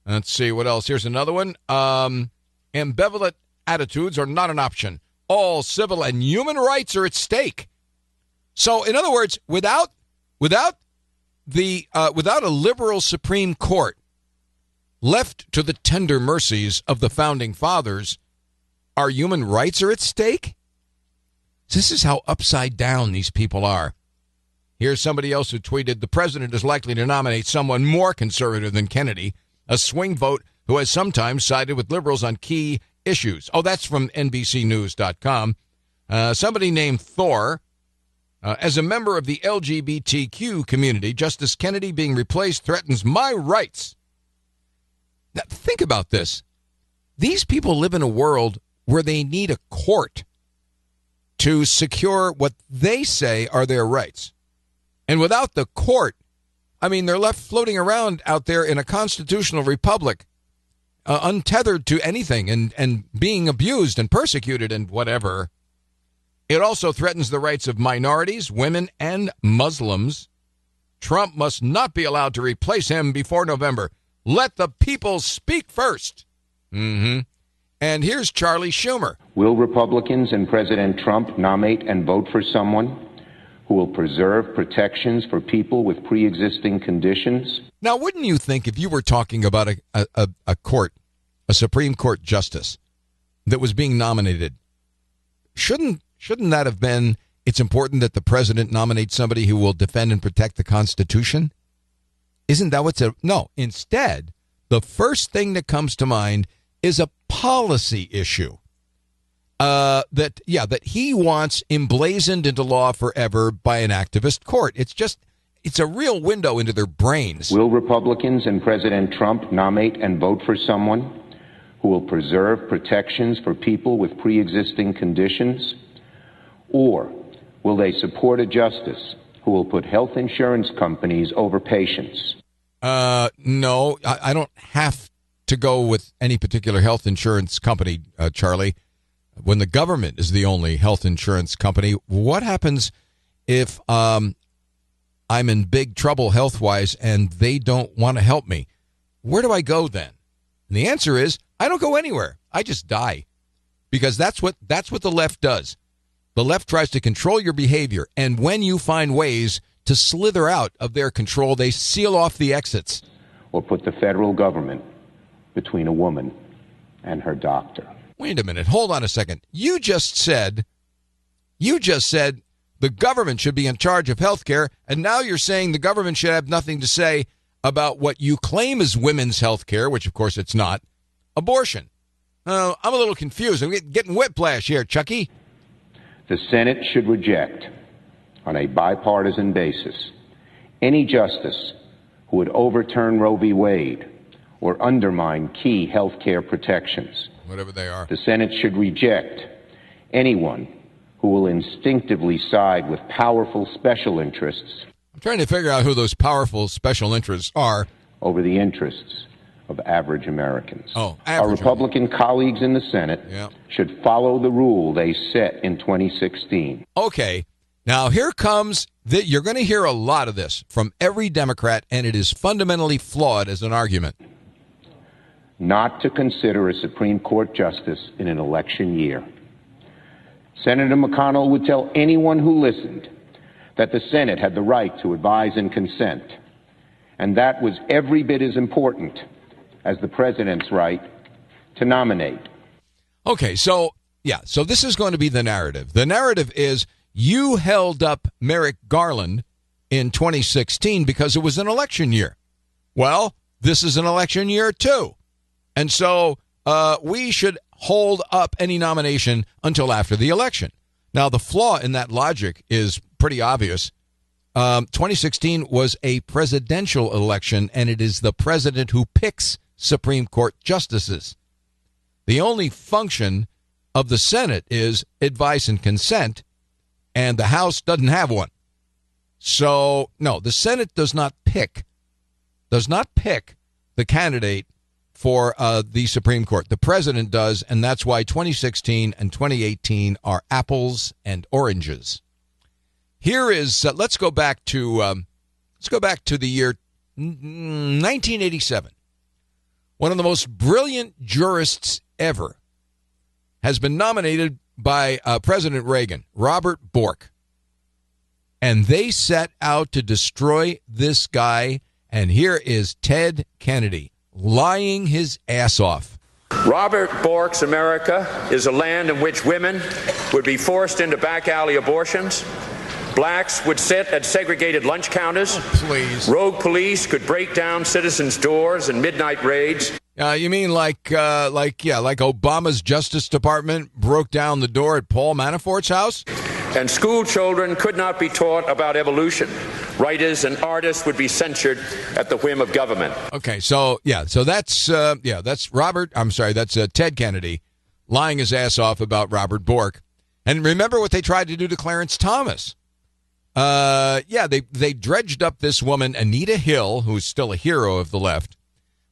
Let's see what else. Here's another one. Ambivalent attitudes are not an option. All civil and human rights are at stake. So, in other words, without a liberal Supreme Court left to the tender mercies of the founding fathers, our human rights are at stake? This is how upside down these people are. Here's somebody else who tweeted, the president is likely to nominate someone more conservative than Kennedy, a swing vote who has sometimes sided with liberals on key issues. Oh, that's from NBCnews.com. Somebody named Thor. As a member of the LGBTQ community, Justice Kennedy being replaced threatens my rights. Now, think about this. These people live in a world where they need a court to secure what they say are their rights. And without the court, I mean, they're left floating around out there in a constitutional republic, untethered to anything and being abused and persecuted and whatever. It also threatens the rights of minorities, women, and Muslims. Trump must not be allowed to replace him before November. Let the people speak first. And here's Charlie Schumer. Will Republicans and President Trump nominate and vote for someone who will preserve protections for people with pre-existing conditions? Now, wouldn't you think if you were talking about a court, a Supreme Court justice that was being nominated, shouldn't that have been, it's important that the president nominate somebody who will defend and protect the Constitution? Isn't that no, instead, the first thing that comes to mind is a policy issue that he wants emblazoned into law forever by an activist court. It's a real window into their brains. Will Republicans and President Trump nominate and vote for someone who will preserve protections for people with pre-existing conditions? Or will they support a justice who will put health insurance companies over patients? No, I don't have to go with any particular health insurance company, Charlie. When the government is the only health insurance company, what happens if I'm in big trouble health-wise and they don't want to help me? Where do I go then? And the answer is, I don't go anywhere. I just die. Because that's what the left does. The left tries to control your behavior, and when you find ways to slither out of their control, they seal off the exits. Or put the federal government between a woman and her doctor. Wait a minute. Hold on a second. You just said the government should be in charge of health care, and now you're saying the government should have nothing to say about what you claim is women's health care, which, of course, it's not, abortion. I'm a little confused. I'm getting whiplash here, Chucky. The Senate should reject, on a bipartisan basis, any justice who would overturn Roe v. Wade or undermine key health care protections. Whatever they are. The Senate should reject anyone who will instinctively side with powerful special interests. I'm trying to figure out who those powerful special interests are. Over the interests of average Americans. Our Republican colleagues in the Senate should follow the rule they set in 2016. Okay. Now, here comes, you're going to hear a lot of this from every Democrat, and it is fundamentally flawed as an argument. Not to consider a Supreme Court justice in an election year. Senator McConnell would tell anyone who listened that the Senate had the right to advise and consent, and that was every bit as important as the president's right to nominate. Okay, so this is going to be the narrative. The narrative is you held up Merrick Garland in 2016 because it was an election year. Well, this is an election year too. And so we should hold up any nomination until after the election. Now, the flaw in that logic is pretty obvious. 2016 was a presidential election, and it is the president who picks Supreme Court justices. The only function of the Senate is advice and consent, and the House doesn't have one. So, no, the Senate does not pick the candidate for the Supreme Court. The president does, and that's why 2016 and 2018 are apples and oranges. Here is let's go back to the year 1987. one of the most brilliant jurists ever, has been nominated by President Reagan, Robert Bork. And they set out to destroy this guy. And here is Ted Kennedy lying his ass off. Robert Bork's America is a land in which women would be forced into back alley abortions. Blacks would sit at segregated lunch counters. Oh, please. Rogue police could break down citizens' doors in midnight raids. You mean like Obama's Justice Department broke down the door at Paul Manafort's house? And school children could not be taught about evolution. Writers and artists would be censured at the whim of government. Okay, so that's Ted Kennedy lying his ass off about Robert Bork. And remember what they tried to do to Clarence Thomas. They dredged up this woman, Anita Hill, who's still a hero of the left.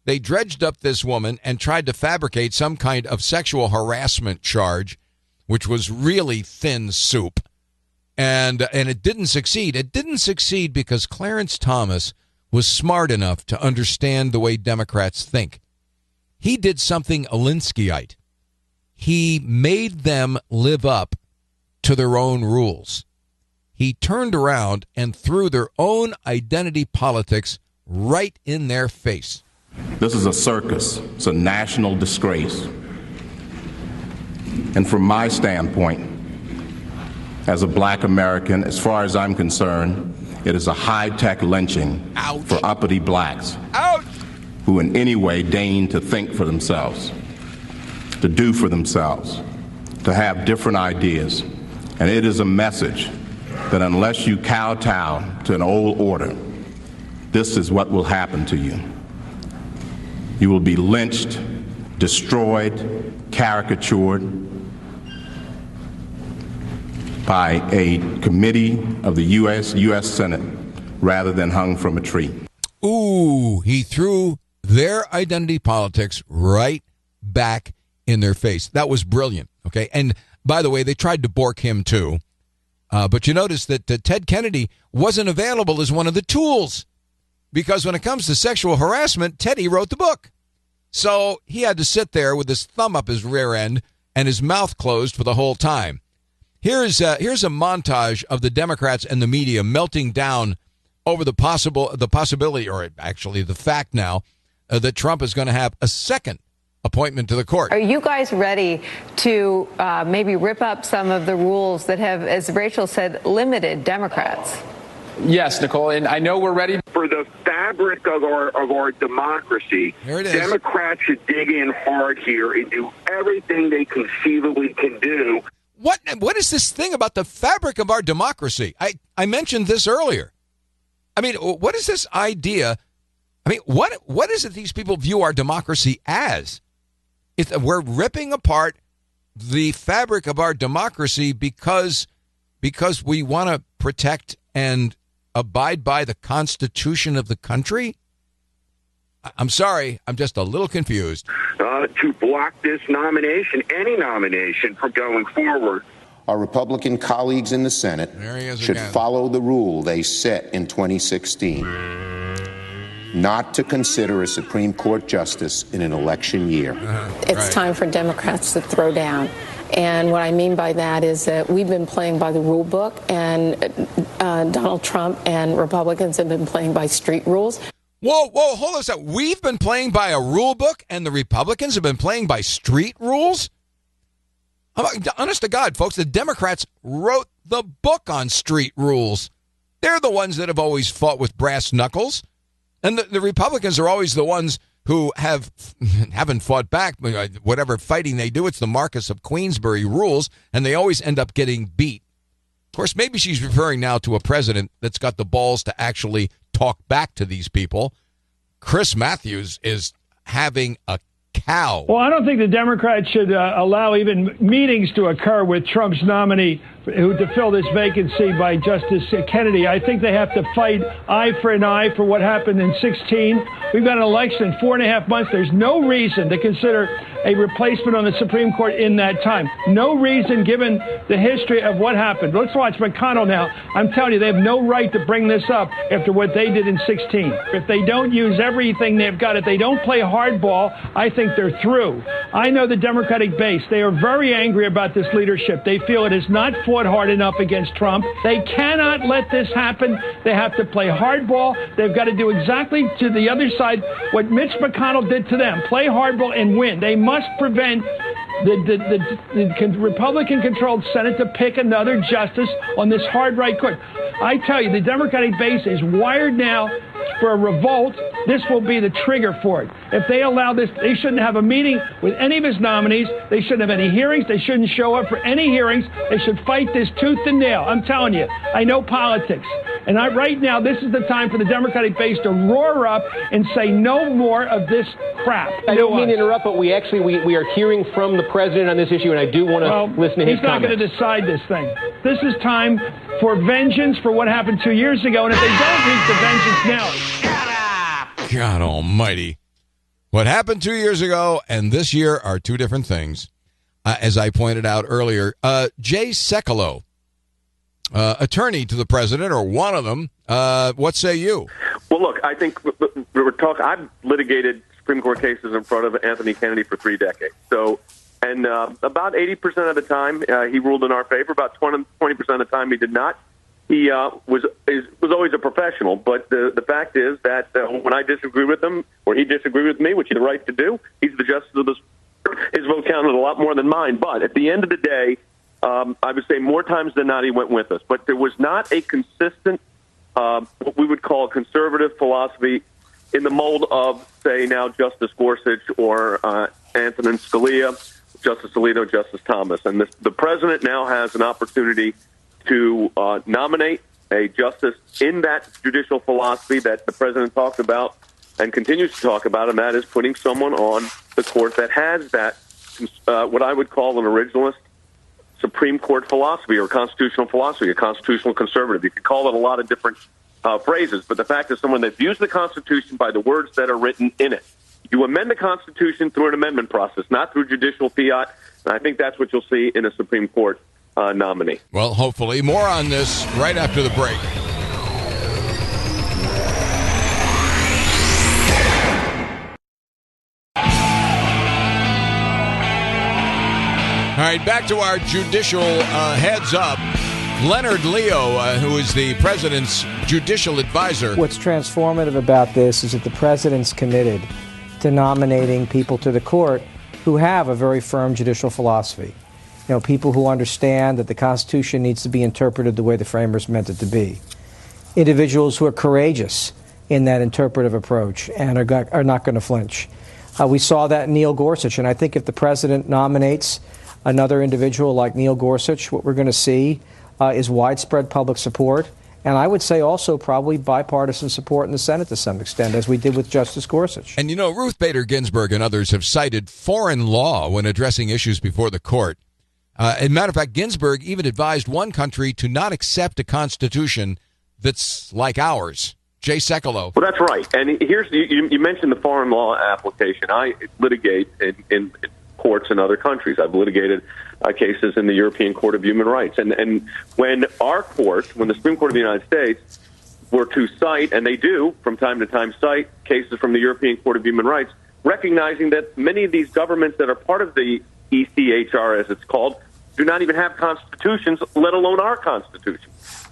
They dredged up this woman and tried to fabricate some kind of sexual harassment charge, which was really thin soup. And it didn't succeed. It didn't succeed because Clarence Thomas was smart enough to understand the way Democrats think. He did something Alinskyite. He made them live up to their own rules. He turned around and threw their own identity politics right in their face. This is a circus. It's a national disgrace. And from my standpoint, as a black American, as far as I'm concerned, it is a high-tech lynching Ouch. For uppity blacks Ouch. Who in any way deign to think for themselves, to do for themselves, to have different ideas. And it is a message that unless you kowtow to an old order, this is what will happen to you. You will be lynched, destroyed, caricatured by a committee of the U.S. Senate rather than hung from a tree. Ooh, he threw their identity politics right back in their face. That was brilliant, okay? And by the way, they tried to Bork him too. But you notice that Ted Kennedy wasn't available as one of the tools because when it comes to sexual harassment, Teddy wrote the book. So he had to sit there with his thumb up his rear end and his mouth closed for the whole time. Here's a montage of the Democrats and the media melting down over the possibility, or actually the fact now, that Trump is going to have a second appointment to the court. Are you guys ready to maybe rip up some of the rules that have, as Rachel said, limited Democrats? Yes, Nicole, and I know we're ready. For the fabric of our democracy, There it is. Democrats should dig in hard here and do everything they conceivably can do. What is this thing about the fabric of our democracy? I mentioned this earlier. I mean, what is this idea? I mean, what is it these people view our democracy as? We're ripping apart the fabric of our democracy because we want to protect and abide by the Constitution of the country? I'm sorry, I'm just a little confused. To block this nomination, any nomination, from going forward. Our Republican colleagues in the Senate There he is should again. follow the rule they set in 2016, not to consider a Supreme Court justice in an election year. It's time for Democrats to throw down. And what I mean by that is that we've been playing by the rule book, and Donald Trump and Republicans have been playing by street rules. Whoa, hold on a second. We've been playing by a rule book, and the Republicans have been playing by street rules? Honest to God, folks, the Democrats wrote the book on street rules. They're the ones that have always fought with brass knuckles. And the Republicans are always the ones who haven't fought back. Whatever fighting they do, it's the Marquess of Queensberry rules, and they always end up getting beat. Of course, maybe she's referring now to a president that's got the balls to actually talk back to these people. Chris Matthews is having a cow. Well, I don't think the Democrats should allow even meetings to occur with Trump's nominee, to fill this vacancy by Justice Kennedy. I think they have to fight eye for an eye for what happened in 2016. We've got an election in 4.5 months. There's no reason to consider a replacement on the Supreme Court in that time. No reason given the history of what happened. Let's watch McConnell now. I'm telling you, they have no right to bring this up after what they did in 2016. If they don't use everything they've got, if they don't play hardball, I think they're through. I know the Democratic base. They are very angry about this leadership. They feel it is not fought hard enough against Trump. They cannot let this happen. They have to play hardball. They've got to do exactly to the other side what Mitch McConnell did to them. Play hardball and win. They must prevent the Republican-controlled Senate to pick another justice on this hard right court. I tell you, the Democratic base is wired now for a revolt. This will be the trigger for it. If they allow this, they shouldn't have a meeting with any of his nominees. They shouldn't have any hearings. They shouldn't show up for any hearings. They should fight this tooth and nail. I'm telling you, I know politics. And right now, this is the time for the Democratic base to roar up and say no more of this crap. I don't mean to interrupt, but we are hearing from the president on this issue, and I do want to listen to his comments. He's not going to decide this thing. This is time for vengeance for what happened 2 years ago, and if they don't reach the vengeance now... God almighty. What happened 2 years ago and this year are two different things. As I pointed out earlier, Jay Sekulow, attorney to the president, or one of them, what say you? Well, look, I think I've litigated Supreme Court cases in front of Anthony Kennedy for 3 decades. So, and about 80% of the time he ruled in our favor. About 20% of the time he did not. He was always a professional, but the fact is that when I disagree with him, or he disagreed with me, which he had the right to do, he's the justice of this court. His vote counted a lot more than mine. But at the end of the day, I would say more times than not he went with us. But there was not a consistent, what we would call a conservative philosophy in the mold of, say, now Justice Gorsuch or Antonin Scalia, Justice Alito, Justice Thomas. And the president now has an opportunity to nominate a justice in that judicial philosophy that the president talked about and continues to talk about, and that is putting someone on the court that has that, what I would call an originalist Supreme Court philosophy or constitutional philosophy, a constitutional conservative. You could call it a lot of different phrases, but the fact is someone that views the Constitution by the words that are written in it. You amend the Constitution through an amendment process, not through judicial fiat, and I think that's what you'll see in a Supreme Court nominee. Well, hopefully. More on this right after the break. All right, back to our judicial heads up. Leonard Leo, who is the president's judicial advisor. What's transformative about this is that the president's committed to nominating people to the court who have a very firm judicial philosophy. You know, people who understand that the Constitution needs to be interpreted the way the framers meant it to be. Individuals who are courageous in that interpretive approach and are not going to flinch. We saw that in Neil Gorsuch, and I think if the president nominates another individual like Neil Gorsuch, what we're going to see is widespread public support, and I would say also probably bipartisan support in the Senate to some extent, as we did with Justice Gorsuch. And you know, Ruth Bader Ginsburg and others have cited foreign law when addressing issues before the court. As a matter of fact, Ginsburg even advised one country to not accept a constitution that's like ours. Jay Sekulow. Well, that's right. And here's you mentioned the foreign law application. I litigate in courts in other countries. I've litigated cases in the European Court of Human Rights. And when our court, when the Supreme Court of the United States were to cite, and they do from time to time cite cases from the European Court of Human Rights, recognizing that many of these governments that are part of the ECHR, as it's called, do not even have constitutions, let alone our Constitution.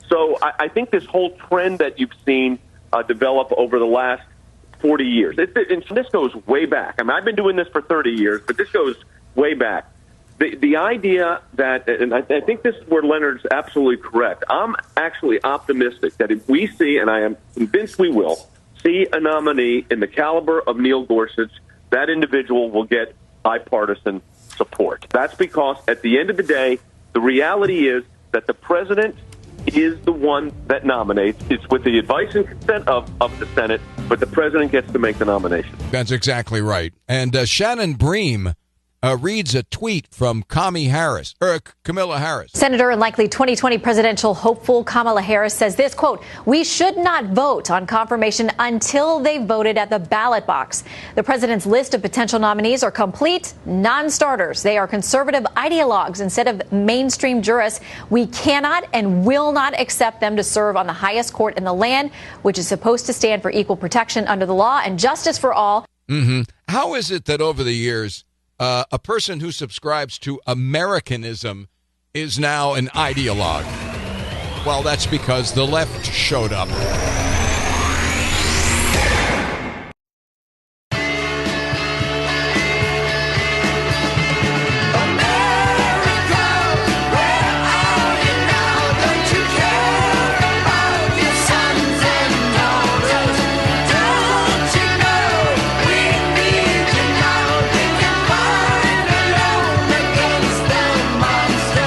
So I think this whole trend that you've seen develop over the last 40 years, and this goes way back. I mean, I've been doing this for 30 years, but this goes way back. The idea that, and I think this is where Leonard's absolutely correct, I'm actually optimistic that if we see, and I am convinced we will, see a nominee in the caliber of Neil Gorsuch, that individual will get bipartisan support. That's because at the end of the day, the reality is that the president is the one that nominates. It's with the advice and consent of the Senate, but the president gets to make the nomination. That's exactly right. And Shannon Bream reads a tweet from Camilla Harris. Senator and likely 2020 presidential hopeful Kamala Harris says this, quote, "We should not vote on confirmation until they voted at the ballot box. The president's list of potential nominees are complete non-starters. They are conservative ideologues instead of mainstream jurists. We cannot and will not accept them to serve on the highest court in the land, which is supposed to stand for equal protection under the law and justice for all." How is it that over the years, a person who subscribes to Americanism is now an ideologue? Well, that's because the left showed up.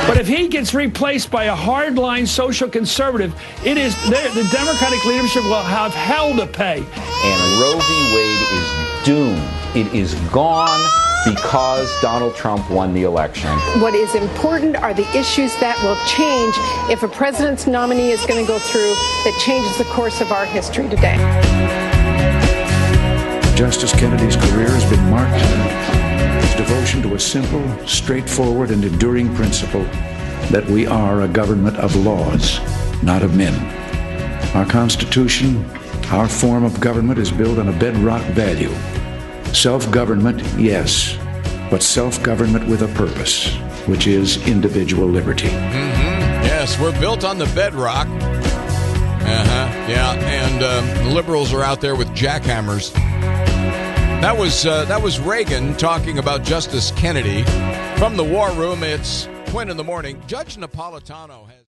But if he gets replaced by a hardline social conservative, the Democratic leadership will have hell to pay. And Roe v. Wade is doomed. It is gone because Donald Trump won the election. What is important are the issues that will change if a president's nominee is going to go through that changes the course of our history today. Justice Kennedy's career has been marked by his devotion to a simple, straightforward, and enduring principle that we are a government of laws, not of men. Our Constitution, our form of government, is built on a bedrock value. Self-government, yes, but self-government with a purpose, which is individual liberty. Yes, we're built on the bedrock. Yeah, and the liberals are out there with jackhammers. That was Reagan talking about Justice Kennedy. From the War Room, it's Quinn in the Morning. Judge Napolitano has...